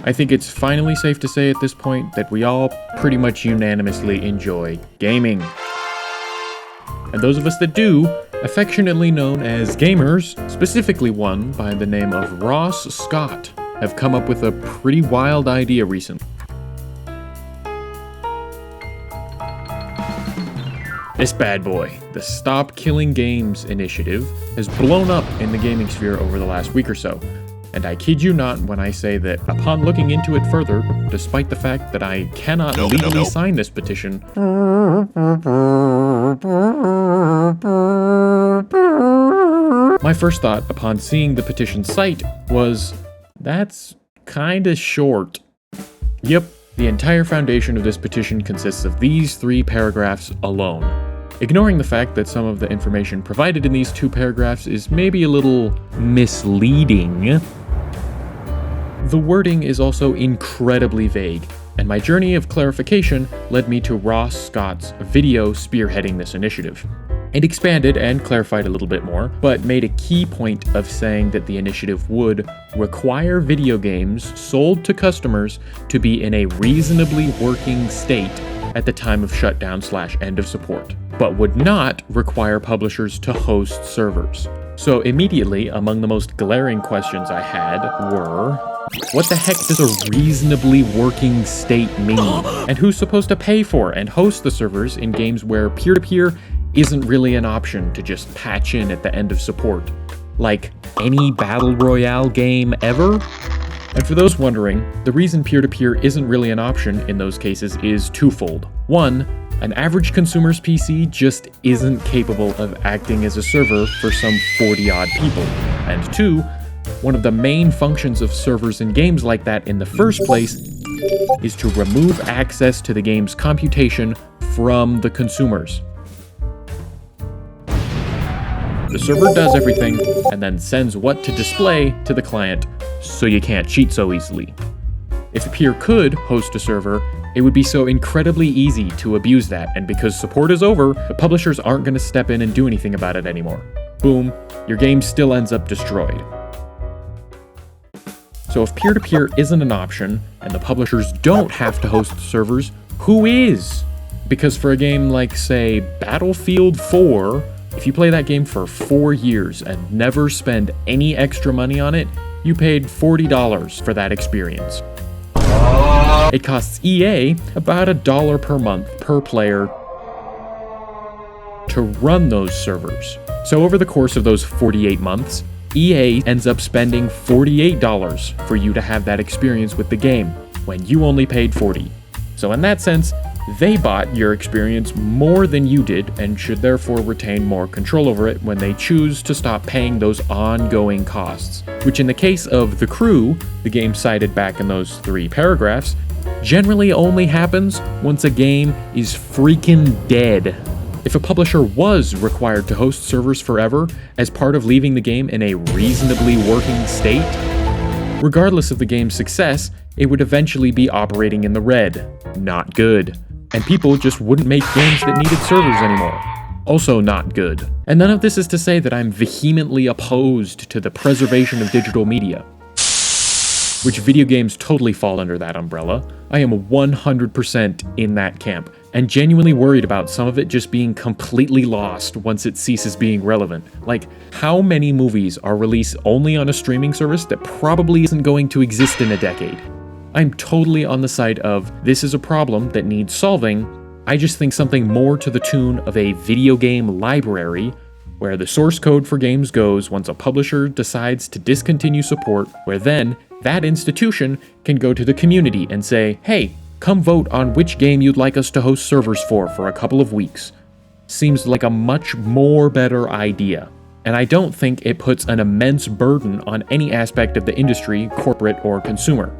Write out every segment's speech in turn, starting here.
I think it's finally safe to say at this point that we all pretty much unanimously enjoy gaming. And those of us that do, affectionately known as gamers, specifically one by the name of Ross Scott, have come up with a pretty wild idea recently. This bad boy, the Stop Killing Games initiative, has blown up in the gaming sphere over the last week or so. And I kid you not when I say that upon looking into it further, despite the fact that I cannot legally sign this petition, my first thought upon seeing the petition site was, that's kinda short. Yep, the entire foundation of this petition consists of these 3 paragraphs alone. Ignoring the fact that some of the information provided in these 2 paragraphs is maybe a little misleading, the wording is also incredibly vague, and my journey of clarification led me to Ross Scott's video spearheading this initiative. It expanded and clarified a little bit more, but made a key point of saying that the initiative would require video games sold to customers to be in a reasonably working state at the time of shutdown/end of support, but would not require publishers to host servers. So immediately, among the most glaring questions I had were, what the heck does a reasonably working state mean? And who's supposed to pay for and host the servers in games where peer-to-peer isn't really an option to just patch in at the end of support? Like any battle royale game ever? And for those wondering, the reason peer-to-peer isn't really an option in those cases is twofold. One, an average consumer's PC just isn't capable of acting as a server for some 40-odd people. And 2, one of the main functions of servers in games like that in the first place is to remove access to the game's computation from the consumers. The server does everything and then sends what to display to the client, so you can't cheat so easily. If a peer could host a server, it would be so incredibly easy to abuse that, and because support is over, the publishers aren't going to step in and do anything about it anymore. Boom, your game still ends up destroyed. So if peer-to-peer isn't an option, and the publishers don't have to host servers, who is? Because for a game like, say, Battlefield 4, if you play that game for 4 years and never spend any extra money on it, you paid $40 for that experience. It costs EA about $1 per month per player to run those servers. So over the course of those 48 months, EA ends up spending $48 for you to have that experience with the game, when you only paid $40. So in that sense, they bought your experience more than you did and should therefore retain more control over it when they choose to stop paying those ongoing costs, which in the case of The Crew, the game cited back in those 3 paragraphs, generally only happens once a game is freaking dead. If a publisher was required to host servers forever as part of leaving the game in a reasonably working state, regardless of the game's success, it would eventually be operating in the red. Not good. And people just wouldn't make games that needed servers anymore. Also not good. And none of this is to say that I'm vehemently opposed to the preservation of digital media, which video games totally fall under that umbrella. I am 100% in that camp, and genuinely worried about some of it just being completely lost once it ceases being relevant. Like, how many movies are released only on a streaming service that probably isn't going to exist in a decade? I'm totally on the side of, this is a problem that needs solving. I just think something more to the tune of a video game library, where the source code for games goes once a publisher decides to discontinue support, where then that institution can go to the community and say, hey, come vote on which game you'd like us to host servers for a couple of weeks. Seems like a much more better idea. And I don't think it puts an immense burden on any aspect of the industry, corporate or consumer.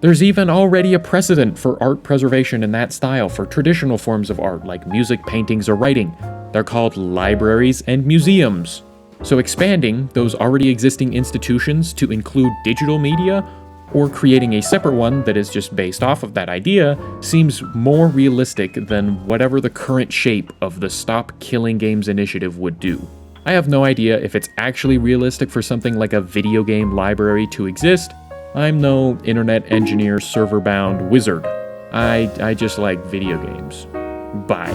There's even already a precedent for art preservation in that style for traditional forms of art like music, paintings, or writing. They're called libraries and museums. So expanding those already existing institutions to include digital media, or creating a separate one that is just based off of that idea, seems more realistic than whatever the current shape of the Stop Killing Games initiative would do. I have no idea if it's actually realistic for something like a video game library to exist, I'm no internet engineer server-bound wizard. I just like video games. Bye.